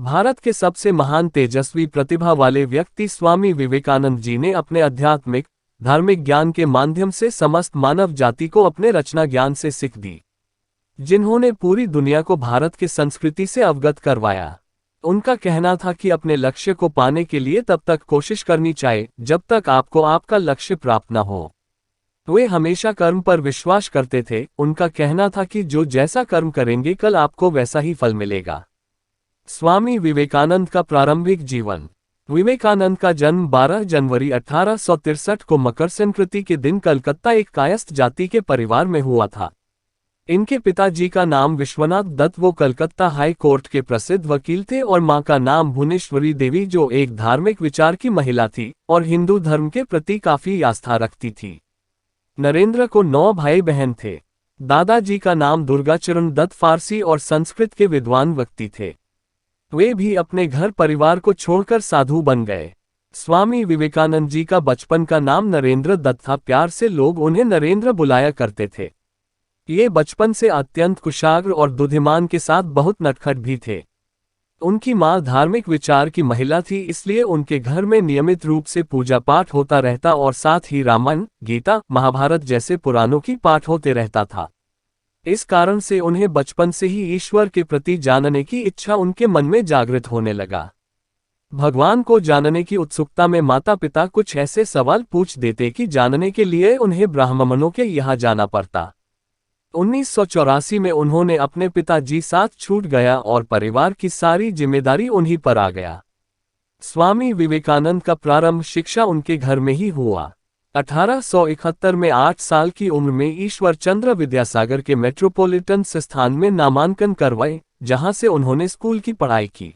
भारत के सबसे महान तेजस्वी प्रतिभा वाले व्यक्ति स्वामी विवेकानंद जी ने अपने आध्यात्मिक धार्मिक ज्ञान के माध्यम से समस्त मानव जाति को अपने रचना ज्ञान से सीख दी, जिन्होंने पूरी दुनिया को भारत की संस्कृति से अवगत करवाया। उनका कहना था कि अपने लक्ष्य को पाने के लिए तब तक कोशिश करनी चाहिए जब तक आपको आपका लक्ष्य प्राप्त न हो। वे हमेशा कर्म पर विश्वास करते थे। उनका कहना था कि जो जैसा कर्म करेंगे कल आपको वैसा ही फल मिलेगा। स्वामी विवेकानंद का प्रारंभिक जीवन। विवेकानंद का जन्म 12 जनवरी 1863 को मकर संक्रांति के दिन कलकत्ता एक कायस्थ जाति के परिवार में हुआ था। इनके पिताजी का नाम विश्वनाथ दत्त, वो कलकत्ता हाई कोर्ट के प्रसिद्ध वकील थे, और मां का नाम भुवनेश्वरी देवी, जो एक धार्मिक विचार की महिला थी और हिंदू धर्म के प्रति काफी आस्था रखती थी। नरेंद्र को 9 भाई बहन थे। दादाजी का नाम दुर्गाचरण दत्त फारसी और संस्कृत के विद्वान व्यक्ति थे। वे भी अपने घर परिवार को छोड़कर साधु बन गए। स्वामी विवेकानंद जी का बचपन का नाम नरेंद्र दत्त था। प्यार से लोग उन्हें नरेंद्र बुलाया करते थे। ये बचपन से अत्यंत कुशाग्र और बुद्धिमान के साथ बहुत नटखट भी थे। उनकी मां धार्मिक विचार की महिला थी, इसलिए उनके घर में नियमित रूप से पूजा पाठ होता रहता और साथ ही रामायण, गीता, महाभारत जैसे पुराणों की पाठ होते रहता था। इस कारण से उन्हें बचपन से ही ईश्वर के प्रति जानने की इच्छा उनके मन में जागृत होने लगा। भगवान को जानने की उत्सुकता में माता पिता कुछ ऐसे सवाल पूछ देते कि जानने के लिए उन्हें ब्राह्मणों के यहाँ जाना पड़ता। 1984 में उन्होंने अपने पिताजी साथ छूट गया और परिवार की सारी जिम्मेदारी उन्हीं पर आ गया। स्वामी विवेकानंद का प्रारंभ शिक्षा उनके घर में ही हुआ। 1871 में 8 साल की उम्र में ईश्वर चंद्र विद्यासागर के मेट्रोपॉलिटन संस्थान में नामांकन करवाए, जहां से उन्होंने स्कूल की पढ़ाई की।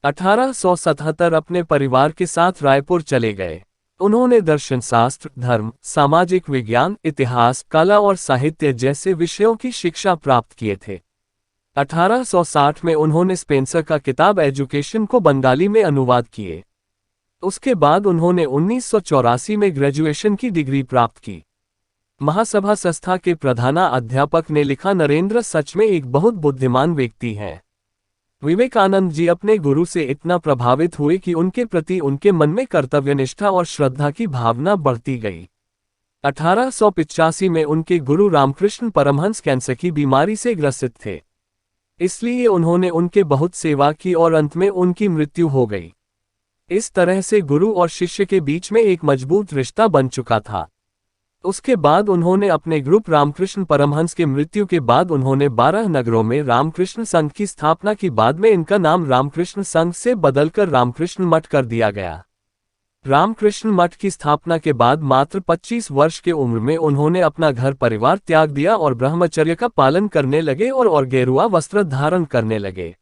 1877 अपने परिवार के साथ रायपुर चले गए। उन्होंने दर्शन शास्त्र, धर्म, सामाजिक विज्ञान, इतिहास, कला और साहित्य जैसे विषयों की शिक्षा प्राप्त किए थे। 1860 में उन्होंने स्पेंसर का किताब एजुकेशन को बंगाली में अनुवाद किए। उसके बाद उन्होंने 1984 में ग्रेजुएशन की डिग्री प्राप्त की। महासभा संस्था के प्रधानाध्यापक ने लिखा, नरेंद्र सच में एक बहुत बुद्धिमान व्यक्ति हैं। विवेकानंद जी अपने गुरु से इतना प्रभावित हुए कि उनके प्रति उनके मन में कर्तव्यनिष्ठा और श्रद्धा की भावना बढ़ती गई। 1885 में उनके गुरु रामकृष्ण परमहंस कैंसर की बीमारी से ग्रसित थे, इसलिए उन्होंने उनके बहुत सेवा की और अंत में उनकी मृत्यु हो गई। इस तरह से गुरु और शिष्य के बीच में एक मजबूत रिश्ता बन चुका था। उसके बाद उन्होंने अपने ग्रुप रामकृष्ण परमहंस के मृत्यु के बाद उन्होंने 12 नगरों में रामकृष्ण संघ की स्थापना की। बाद में इनका नाम रामकृष्ण संघ से बदलकर रामकृष्ण मठ कर दिया गया। रामकृष्ण मठ की स्थापना के बाद मात्र 25 वर्ष के उम्र में उन्होंने अपना घर परिवार त्याग दिया और ब्रह्मचर्य का पालन करने लगे और गेरुआ वस्त्र धारण करने लगे।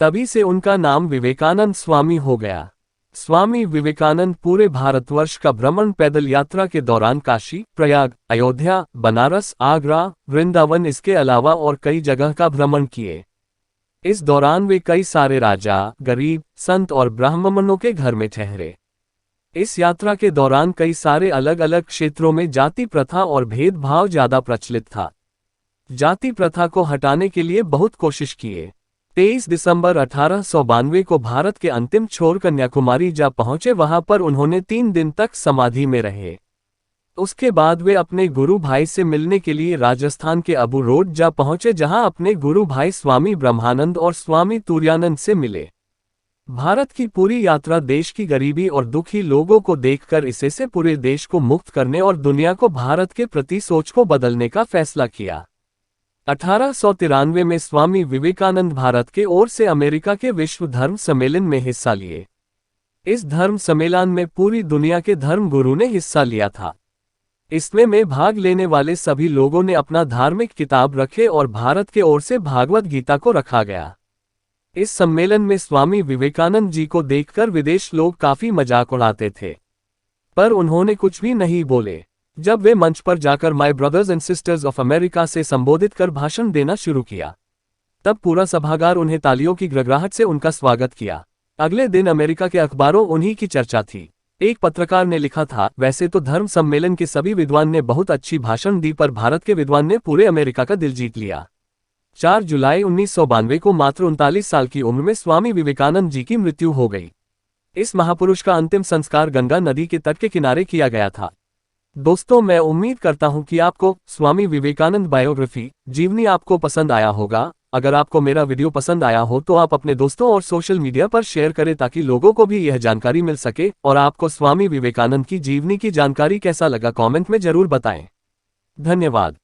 तभी से उनका नाम विवेकानंद स्वामी हो गया। स्वामी विवेकानंद पूरे भारतवर्ष का भ्रमण पैदल यात्रा के दौरान काशी, प्रयाग, अयोध्या, बनारस, आगरा, वृंदावन, इसके अलावा और कई जगह का भ्रमण किए। इस दौरान वे कई सारे राजा, गरीब, संत और ब्राह्मणों के घर में ठहरे। इस यात्रा के दौरान कई सारे अलग अलग क्षेत्रों में जाति प्रथा और भेदभाव ज्यादा प्रचलित था। जाति प्रथा को हटाने के लिए बहुत कोशिश किए। 23 दिसंबर 1892 को भारत के अंतिम छोर कन्याकुमारी जा पहुंचे। वहां पर उन्होंने 3 दिन तक समाधि में रहे। उसके बाद वे अपने गुरु भाई से मिलने के लिए राजस्थान के अबू रोड जा पहुंचे, जहां अपने गुरु भाई स्वामी ब्रह्मानंद और स्वामी तुरानंद से मिले। भारत की पूरी यात्रा देश की गरीबी और दुखी लोगों को देखकर इसे से पूरे देश को मुक्त करने और दुनिया को भारत के प्रति सोच को बदलने का फैसला किया। 1893 में स्वामी विवेकानंद भारत के ओर से अमेरिका के विश्व धर्म सम्मेलन में हिस्सा लिए। इस धर्म सम्मेलन में पूरी दुनिया के धर्म गुरु ने हिस्सा लिया था। इसमें भाग लेने वाले सभी लोगों ने अपना धार्मिक किताब रखे और भारत के ओर से भागवत गीता को रखा गया। इस सम्मेलन में स्वामी विवेकानंद जी को देखकर विदेश लोग काफी मजाक उड़ाते थे, पर उन्होंने कुछ भी नहीं बोले। जब वे मंच पर जाकर my brothers and sisters of America से संबोधित कर भाषण देना शुरू किया, तब पूरा सभागार उन्हें तालियों की गड़गड़ाहट से उनका स्वागत किया। अगले दिन अमेरिका के अखबारों उन्हीं की चर्चा थी। एक पत्रकार ने लिखा था, वैसे तो धर्म सम्मेलन के सभी विद्वान ने बहुत अच्छी भाषण दी, पर भारत के विद्वान ने पूरे अमेरिका का दिल जीत लिया। 4 जुलाई 1992 को मात्र 39 साल की उम्र में स्वामी विवेकानंद जी की मृत्यु हो गई। इस महापुरुष का अंतिम संस्कार गंगा नदी के तट के किनारे किया गया था। दोस्तों, मैं उम्मीद करता हूं कि आपको स्वामी विवेकानंद बायोग्राफी जीवनी आपको पसंद आया होगा। अगर आपको मेरा वीडियो पसंद आया हो तो आप अपने दोस्तों और सोशल मीडिया पर शेयर करें ताकि लोगों को भी यह जानकारी मिल सके। और आपको स्वामी विवेकानंद की जीवनी की जानकारी कैसा लगा कमेंट में जरूर बताएं। धन्यवाद।